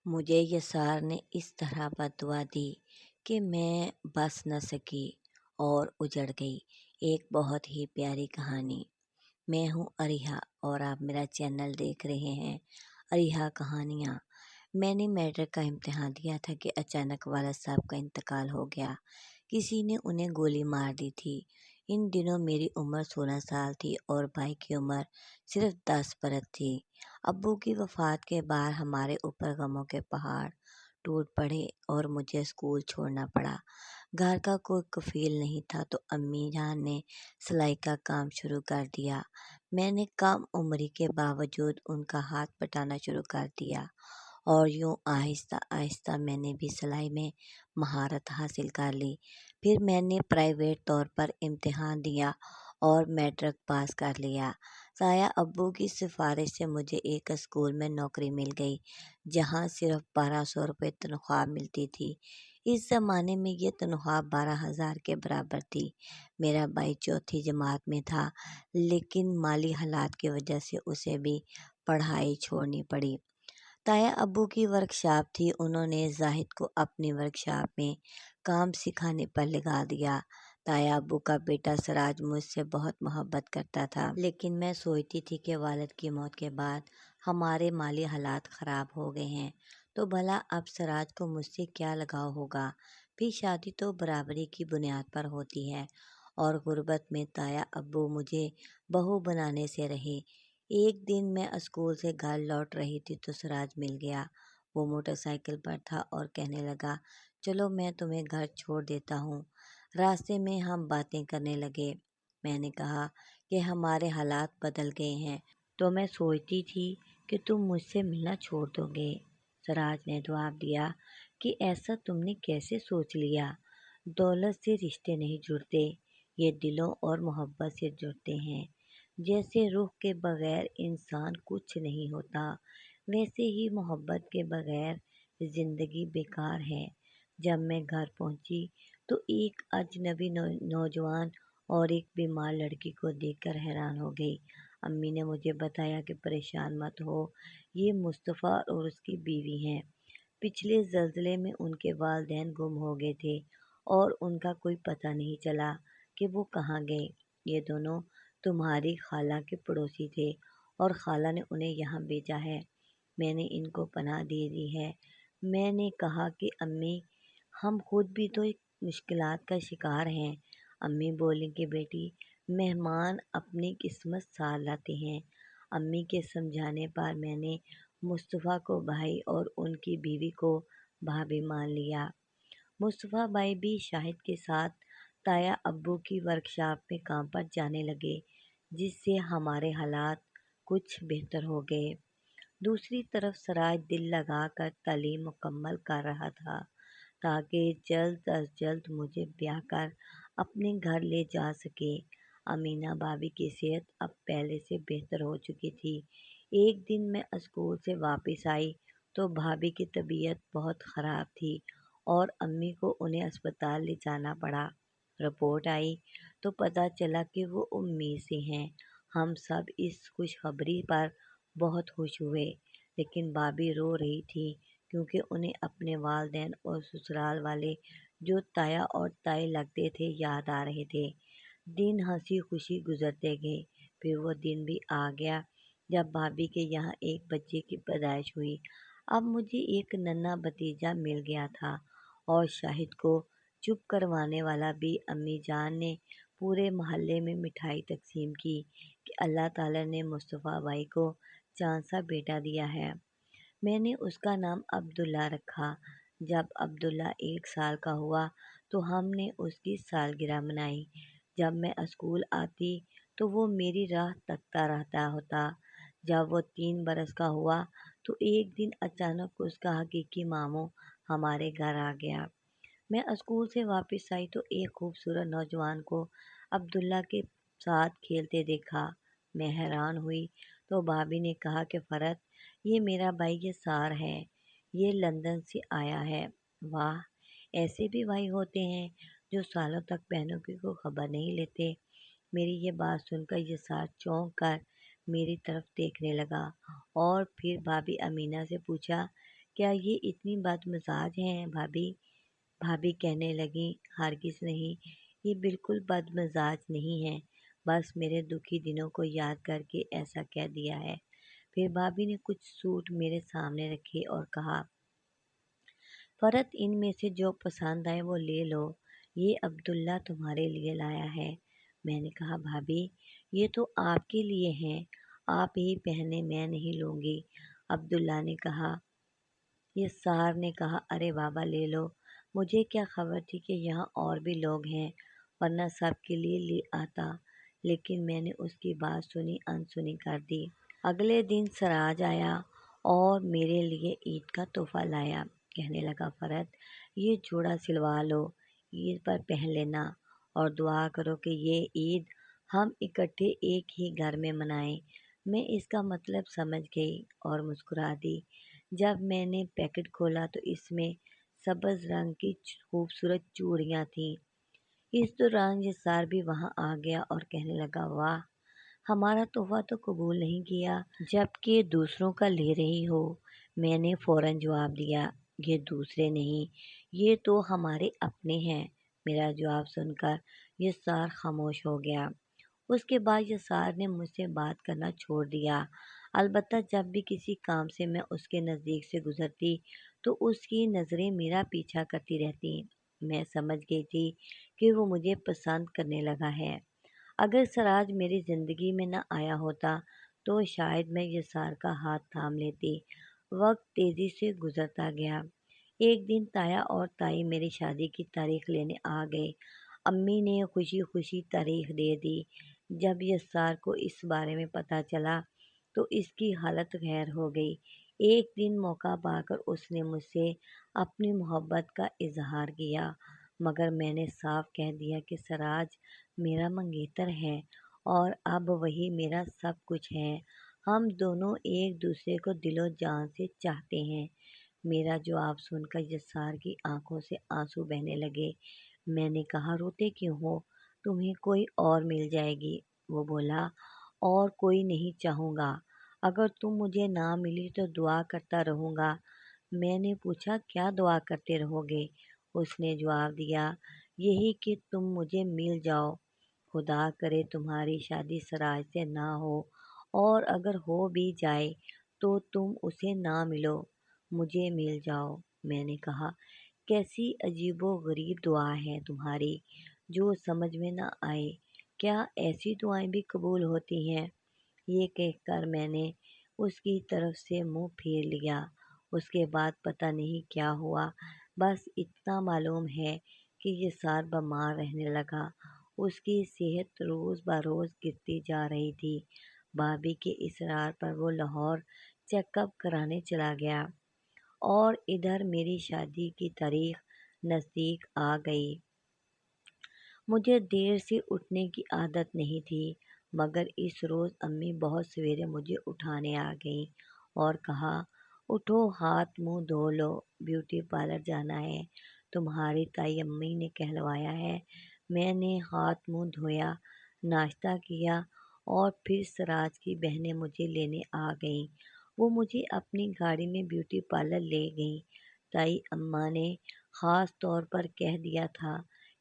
مجھے یسار نے اس طرح بددعا دی کہ میں بس نہ سکی اور اجڑ گئی۔ ایک بہت ہی پیاری کہانی۔ میں ہوں اریحا اور آپ میرا چینل دیکھ رہے ہیں اریحا کہانیاں۔ میں نے میٹرک کا امتحان دیا تھا کہ اچانک والد صاحب کا انتقال ہو گیا۔ کسی نے انہیں گولی مار دی تھی۔ ان دنوں میری عمر 16 سال تھی اور بھائی کی عمر صرف 10 برس تھی۔ ابو کی وفات کے بعد ہمارے اوپر غموں کے پہاڑ ٹوٹ پڑے اور مجھے اسکول چھوڑنا پڑا۔ گھر کا کوئی کفیل نہیں تھا تو امی جان نے سلائی کا کام شروع کر دیا۔ میں نے کم عمری کے باوجود ان کا ہاتھ بٹانا شروع کر دیا اور یوں آہستہ آہستہ میں نے بھی سلائی میں مہارت حاصل کر لی۔ پھر میں نے پرائیویٹ طور پر امتحان دیا اور میٹرک پاس کر لیا۔ تایا ابو کی سفارش سے مجھے ایک اسکول میں نوکری مل گئی جہاں صرف 1200 روپے تنخواہ ملتی تھی۔ اس زمانے میں یہ تنخواہ 12,000 کے برابر تھی۔ میرا بھائی چوتھی جماعت میں تھا لیکن مالی حالات کی وجہ سے اسے بھی پڑھائی چھوڑنی پڑی۔ تایا ابو کی ورکشاپ تھی، انہوں نے زاہد کو اپنی ورکشاپ میں کام سکھانے پر لگا دیا۔ تایا ابو کا بیٹا سراج مجھ سے بہت محبت کرتا تھا، لیکن میں سوچتی تھی کہ والد کی موت کے بعد ہمارے مالی حالات خراب ہو گئے ہیں تو بھلا اب سراج کو مجھ سے کیا لگاؤ ہوگا۔ پھر شادی تو برابری کی بنیاد پر ہوتی ہے اور غربت میں تایا ابو مجھے بہو بنانے سے رہے۔ ایک دن میں اسکول سے گھر لوٹ رہی تھی تو سراج مل گیا۔ وہ موٹر سائیکل پر تھا اور کہنے لگا، چلو میں تمہیں گھر چھوڑ دیتا ہوں۔ راستے میں ہم باتیں کرنے لگے۔ میں نے کہا کہ ہمارے حالات بدل گئے ہیں تو میں سوچتی تھی کہ تم مجھ سے ملنا چھوڑ دو گے۔ سراج نے جواب دیا کہ ایسا تم نے کیسے سوچ لیا؟ دولت سے رشتے نہیں جڑتے، یہ دلوں اور محبت سے جڑتے ہیں۔ جیسے روح کے بغیر انسان کچھ نہیں ہوتا، ویسے ہی محبت کے بغیر زندگی بیکار ہے۔ جب میں گھر پہنچی تو ایک اجنبی نوجوان اور ایک بیمار لڑکی کو دیکھ کر حیران ہو گئی۔ امی نے مجھے بتایا کہ پریشان مت ہو، یہ مصطفیٰ اور اس کی بیوی ہیں۔ پچھلے زلزلے میں ان کے والدین گم ہو گئے تھے اور ان کا کوئی پتہ نہیں چلا کہ وہ کہاں گئے۔ یہ دونوں تمہاری خالہ کے پڑوسی تھے اور خالہ نے انہیں یہاں بھیجا ہے۔ میں نے ان کو پناہ دے دی ہے۔ میں نے کہا کہ امی، ہم خود بھی تو ایک مشکلات کا شکار ہیں۔ امی بولیں کہ بیٹی، مہمان اپنی قسمت ساتھ لاتے ہیں۔ امی کے سمجھانے پر میں نے مصطفیٰ کو بھائی اور ان کی بیوی کو بھابھی مان لیا۔ مصطفیٰ بھائی بھی شاہد کے ساتھ تایا ابو کی ورکشاپ میں کام پر جانے لگے، جس سے ہمارے حالات کچھ بہتر ہو گئے۔ دوسری طرف سراج دل لگا کر تعلیم مکمل کر رہا تھا تاکہ جلد از جلد مجھے بیاہ کر اپنے گھر لے جا سکے۔ امینہ بھابھی کی صحت اب پہلے سے بہتر ہو چکی تھی۔ ایک دن میں اسکول سے واپس آئی تو بھابھی کی طبیعت بہت خراب تھی اور امی کو انہیں اسپتال لے جانا پڑا۔ رپورٹ آئی تو پتہ چلا کہ وہ امید سے ہیں۔ ہم سب اس خوشخبری پر بہت خوش ہوئے، لیکن بھابھی رو رہی تھی کیونکہ انہیں اپنے والدین اور سسرال والے جو تایا اور تائی لگتے تھے یاد آ رہے تھے۔ دن ہنسی خوشی گزرتے گئے۔ پھر وہ دن بھی آ گیا جب بھابھی کے یہاں ایک بچے کی پیدائش ہوئی۔ اب مجھے ایک ننھا بھتیجا مل گیا تھا اور شاہد کو چپ کروانے والا بھی۔ امی جان نے پورے محلے میں مٹھائی تقسیم کی کہ اللہ تعالیٰ نے مصطفیٰ بھائی کو چاند سا بیٹا دیا ہے۔ میں نے اس کا نام عبداللہ رکھا۔ جب عبداللہ 1 سال کا ہوا تو ہم نے اس کی سالگرہ منائی۔ جب میں اسکول آتی تو وہ میری راہ تکتا رہتا ہوتا۔ جب وہ 3 برس کا ہوا تو ایک دن اچانک اس کا حقیقی ماموں ہمارے گھر آ گیا۔ میں اسکول سے واپس آئی تو ایک خوبصورت نوجوان کو عبداللہ کے ساتھ کھیلتے دیکھا۔ میں حیران ہوئی تو بھابھی نے کہا کہ فرحت، یہ میرا بھائی یسار ہے، یہ لندن سے آیا ہے۔ واہ، ایسے بھی بھائی ہوتے ہیں جو سالوں تک بہنوں کی کوئی خبر نہیں لیتے۔ میری یہ بات سن کر یسار چونک کر میری طرف دیکھنے لگا اور پھر بھابھی امینہ سے پوچھا کیا یہ اتنی بدمزاج ہیں بھابھی؟ بھابھی کہنے لگیں، ہرگز نہیں، یہ بالکل بدمزاج نہیں ہے، بس میرے دکھی دنوں کو یاد کر کے ایسا کہہ دیا ہے۔ پھر بھابھی نے کچھ سوٹ میرے سامنے رکھے اور کہا، فرت ان میں سے جو پسند آئے وہ لے لو، یہ عبداللہ تمہارے لیے لایا ہے۔ میں نے کہا، بھابھی یہ تو آپ کے لیے ہیں، آپ ہی پہنے، میں نہیں لوں گی۔ عبداللہ نے کہا، یسار نے کہا، ارے بابا لے لو، مجھے کیا خبر تھی کہ یہاں اور بھی لوگ ہیں، ورنہ سب کے لیے لے آتا، لیکن میں نے اس کی بات سنی انسنی کر دی۔ اگلے دن سراج آیا اور میرے لیے عید کا تحفہ لایا۔ کہنے لگا، فرت یہ جوڑا سلوا لو، عید پر پہن لینا، اور دعا کرو کہ یہ عید ہم اکٹھے ایک ہی گھر میں منائیں۔ میں اس کا مطلب سمجھ گئی اور مسکرا دی۔ جب میں نے پیکٹ کھولا تو اس میں سبز رنگ کی خوبصورت چوڑیاں تھیں۔ اس دوران یسار بھی وہاں آ گیا اور کہنے لگا، واہ، ہمارا تحفہ تو قبول نہیں کیا جبکہ دوسروں کا لے رہی ہو۔ میں نے فوراً جواب دیا، یہ دوسرے نہیں، یہ تو ہمارے اپنے ہیں۔ میرا جواب سن کر یسار خاموش ہو گیا۔ اس کے بعد یسار نے مجھ سے بات کرنا چھوڑ دیا۔ البتہ جب بھی کسی کام سے میں اس کے نزدیک سے گزرتی تو اس کی نظریں میرا پیچھا کرتی رہتی۔ میں سمجھ گئی تھی کہ وہ مجھے پسند کرنے لگا ہے۔ اگر سراج میری زندگی میں نہ آیا ہوتا تو شاید میں یسار کا ہاتھ تھام لیتی۔ وقت تیزی سے گزرتا گیا۔ ایک دن تایا اور تائی میری شادی کی تاریخ لینے آ گئے۔ امی نے خوشی خوشی تاریخ دے دی۔ جب یسار کو اس بارے میں پتہ چلا تو اس کی حالت خیر ہو گئی۔ ایک دن موقع پا کر اس نے مجھ سے اپنی محبت کا اظہار کیا، مگر میں نے صاف کہہ دیا کہ سراج میرا منگیتر ہے اور اب وہی میرا سب کچھ ہے۔ ہم دونوں ایک دوسرے کو دل و جان سے چاہتے ہیں۔ میرا جواب سن کر یسار کی آنکھوں سے آنسو بہنے لگے۔ میں نے کہا، روتے کیوں ہو؟ تمہیں کوئی اور مل جائے گی۔ وہ بولا، اور کوئی نہیں چاہوں گا، اگر تم مجھے نہ ملی تو دعا کرتا رہوں گا۔ میں نے پوچھا، کیا دعا کرتے رہو گے؟ اس نے جواب دیا، یہی کہ تم مجھے مل جاؤ۔ خدا کرے تمہاری شادی سراج سے نہ ہو، اور اگر ہو بھی جائے تو تم اسے نہ ملو، مجھے مل جاؤ۔ میں نے کہا، کیسی عجیب و غریب دعا ہے تمہاری، جو سمجھ میں نہ آئے، کیا ایسی دعائیں بھی قبول ہوتی ہیں؟ یہ کہہ کر میں نے اس کی طرف سے منہ پھیر لیا۔ اس کے بعد پتہ نہیں کیا ہوا، بس اتنا معلوم ہے کہ یسار بیمار رہنے لگا۔ اس کی صحت روز بروز گرتی جا رہی تھی۔ بھابھی کے اصرار پر وہ لاہور چیک اپ کرانے چلا گیا، اور ادھر میری شادی کی تاریخ نزدیک آ گئی۔ مجھے دیر سے اٹھنے کی عادت نہیں تھی، مگر اس روز امی بہت سویرے مجھے اٹھانے آ گئیں اور کہا، اٹھو، ہاتھ منہ دھو لو، بیوٹی پارلر جانا ہے، تمہاری تائی امی نے کہلوایا ہے۔ میں نے ہاتھ منہ دھویا، ناشتہ کیا، اور پھر سراج کی بہنیں مجھے لینے آ گئیں۔ وہ مجھے اپنی گاڑی میں بیوٹی پارلر لے گئیں۔ تائی اماں نے خاص طور پر کہہ دیا تھا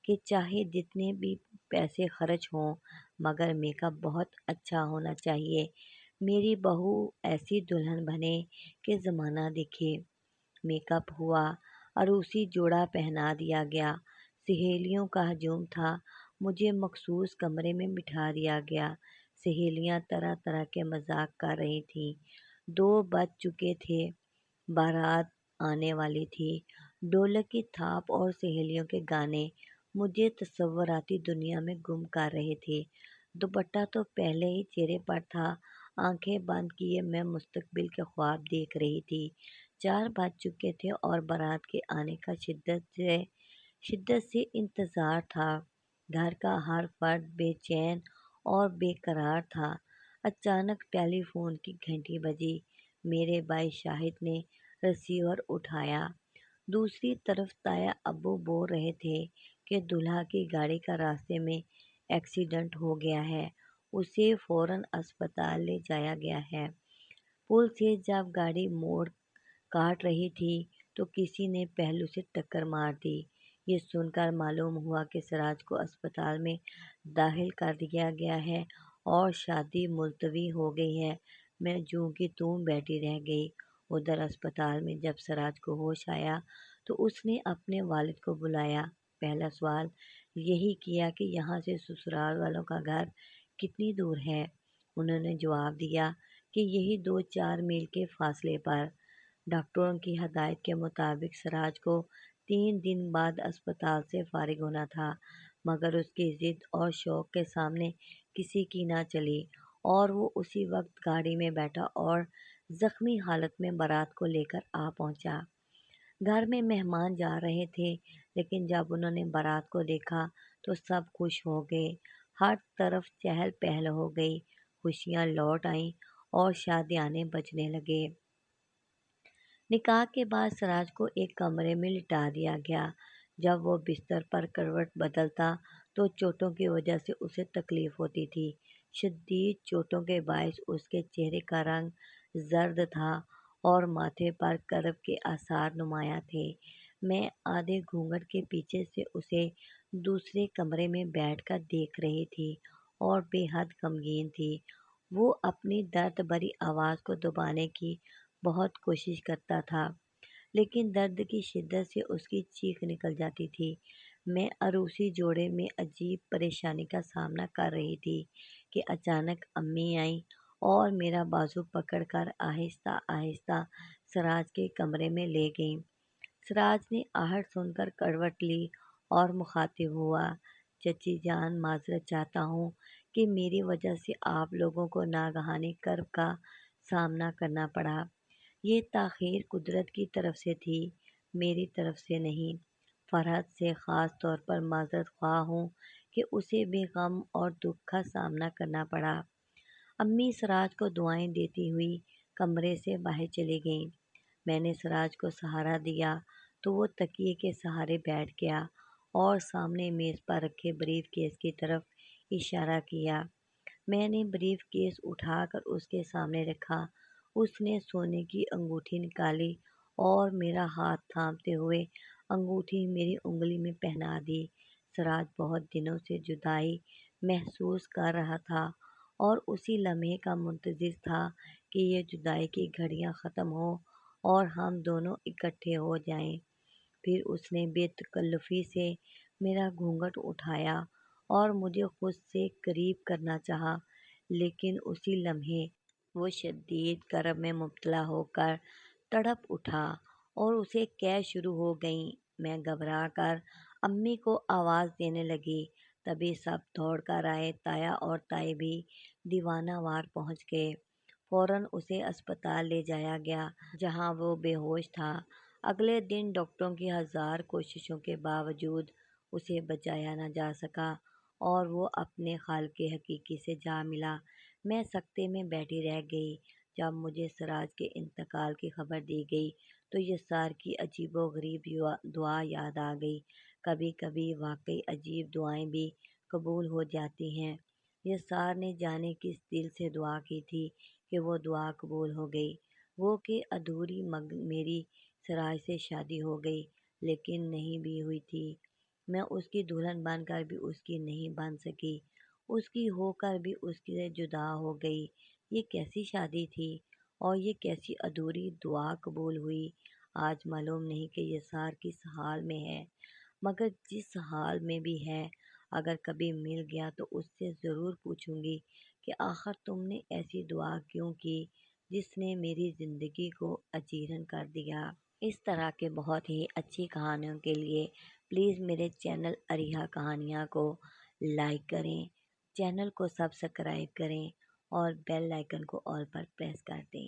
کہ چاہے جتنے بھی پیسے خرچ ہوں، مگر میک اپ بہت اچھا ہونا چاہیے، میری بہو ایسی دلہن بنے کہ زمانہ دیکھے۔ میک اپ ہوا، عروسی جوڑا پہنا دیا گیا، سہیلیوں کا ہجوم تھا، مجھے مخصوص کمرے میں بٹھا دیا گیا۔ سہیلیاں طرح طرح کے مذاق کر رہی تھیں۔ 2 بج چکے تھے، بارات آنے والی تھی۔ ڈھولک کی تھاپ اور سہیلیوں کے گانے مجھے تصوراتی دنیا میں گم کر رہے تھے۔ دوپٹہ تو پہلے ہی چہرے پر تھا، آنکھیں بند کیے میں مستقبل کے خواب دیکھ رہی تھی۔ 4 بج چکے تھے اور بارات کے آنے کا شدت سے انتظار تھا۔ گھر کا ہر فرد بے چین اور بے قرار تھا۔ اچانک ٹیلی فون کی گھنٹی بجی۔ میرے بھائی شاہد نے ریسیور اٹھایا۔ دوسری طرف تایا ابو بول رہے تھے کہ دولہا کی گاڑی کا راستے میں ایکسیڈنٹ ہو گیا ہے، اسے فوراً اسپتال لے جایا گیا ہے۔ پل سے جب گاڑی موڑ کاٹ رہی تھی تو کسی نے پہلو سے ٹکر مار دی۔ یہ سن کر معلوم ہوا کہ سراج کو اسپتال میں داخل کر دیا گیا ہے اور شادی ملتوی ہو گئی ہے۔ میں جوں کی توں بیٹھی رہ گئی۔ ادھر اسپتال میں جب سراج کو ہوش آیا تو اس نے اپنے والد کو بلایا۔ پہلا سوال یہی کیا کہ یہاں سے سسرال والوں کا گھر کتنی دور ہے؟ انہوں نے جواب دیا کہ یہی 2-4 میل کے فاصلے پر۔ ڈاکٹروں کی ہدایت کے مطابق سراج کو 3 دن بعد اسپتال سے فارغ ہونا تھا، مگر اس کی ضد اور شوق کے سامنے کسی کی نہ چلی اور وہ اسی وقت گاڑی میں بیٹھا اور زخمی حالت میں بارات کو لے کر آ پہنچا۔ گھر میں مہمان جا رہے تھے، لیکن جب انہوں نے بارات کو دیکھا تو سب خوش ہو گئے۔ ہر طرف چہل پہل ہو گئی، خوشیاں لوٹ آئیں اور شادیانے بجنے لگے۔ نکاح کے بعد سراج کو ایک کمرے میں لٹا دیا گیا۔ جب وہ بستر پر کروٹ بدلتا تو چوٹوں کی وجہ سے اسے تکلیف ہوتی تھی۔ شدید چوٹوں کے باعث اس کے چہرے کا رنگ زرد تھا اور ماتھے پر کرب کے آثار نمایاں تھے۔ میں آدھے گھونگھٹ کے پیچھے سے اسے دوسرے کمرے میں بیٹھ کر دیکھ رہی تھی اور بے حد غمگین تھی۔ وہ اپنی درد بھری آواز کو دبانے کی بہت کوشش کرتا تھا، لیکن درد کی شدت سے اس کی چیخ نکل جاتی تھی۔ میں عروسی جوڑے میں عجیب پریشانی کا سامنا کر رہی تھی کہ اچانک امی آئیں اور میرا بازو پکڑ کر آہستہ آہستہ سراج کے کمرے میں لے گئیں۔ سراج نے آہٹ سن کر کروٹ لی اور مخاطب ہوا، چچی جان، معذرت چاہتا ہوں کہ میری وجہ سے آپ لوگوں کو ناگہانی کرب کا سامنا کرنا پڑا۔ یہ تاخیر قدرت کی طرف سے تھی، میری طرف سے نہیں۔ فرحت سے خاص طور پر معذرت خواہ ہوں کہ اسے بھی غم اور دکھ کا سامنا کرنا پڑا۔ امی سراج کو دعائیں دیتی ہوئی کمرے سے باہر چلی گئیں۔ میں نے سراج کو سہارا دیا تو وہ تکیے کے سہارے بیٹھ گیا اور سامنے میز پر رکھے بریف کیس کی طرف اشارہ کیا۔ میں نے بریف کیس اٹھا کر اس کے سامنے رکھا۔ اس نے سونے کی انگوٹھی نکالی اور میرا ہاتھ تھامتے ہوئے انگوٹھی میری انگلی میں پہنا دی۔ سراج بہت دنوں سے جدائی محسوس کر رہا تھا اور اسی لمحے کا منتظر تھا کہ یہ جدائی کی گھڑیاں ختم ہوں اور ہم دونوں اکٹھے ہو جائیں۔ پھر اس نے بے تکلفی سے میرا گھونگھٹ اٹھایا اور مجھے خود سے قریب کرنا چاہا، لیکن اسی لمحے وہ شدید کرب میں مبتلا ہو کر تڑپ اٹھا اور اسے قے شروع ہو گئیں۔ میں گھبرا کر امی کو آواز دینے لگی، تبھی سب دوڑ کر آئے۔ تایا اور تائی بھی دیوانہ وار پہنچ گئے۔ فوراً اسے اسپتال لے جایا گیا، جہاں وہ بے ہوش تھا۔ اگلے دن ڈاکٹروں کی 1000 کوششوں کے باوجود اسے بچایا نہ جا سکا اور وہ اپنے خالق حقیقی سے جا ملا۔ میں سکتے میں بیٹھی رہ گئی۔ جب مجھے سراج کے انتقال کی خبر دی گئی تو یسار کی عجیب و غریب دعا یاد آ گئی۔ کبھی کبھی واقعی عجیب دعائیں بھی قبول ہو جاتی ہیں۔ یسار نے جانے کس دل سے دعا کی تھی کہ وہ دعا قبول ہو گئی۔ وہ کہ ادھوری میری سراج سے شادی ہو گئی، لیکن نہیں بھی ہوئی تھی۔ میں اس کی دلہن بن کر بھی اس کی نہیں بن سکی، اس کی ہو کر بھی اس سے جدا ہو گئی۔ یہ کیسی شادی تھی اور یہ کیسی ادھوری دعا قبول ہوئی؟ آج معلوم نہیں کہ یسار کس حال میں ہے، مگر جس حال میں بھی ہے، اگر کبھی مل گیا تو اس سے ضرور پوچھوں گی کہ آخر تم نے ایسی دعا کیوں کی جس نے میری زندگی کو اجیرن کر دیا۔ اس طرح کے بہت ہی اچھی کہانیوں کے لیے پلیز میرے چینل اریحا کہانیاں کو لائک کریں، چینل کو سبسکرائب کریں اور بیل آئیکن کو آل پر پریس کر دیں۔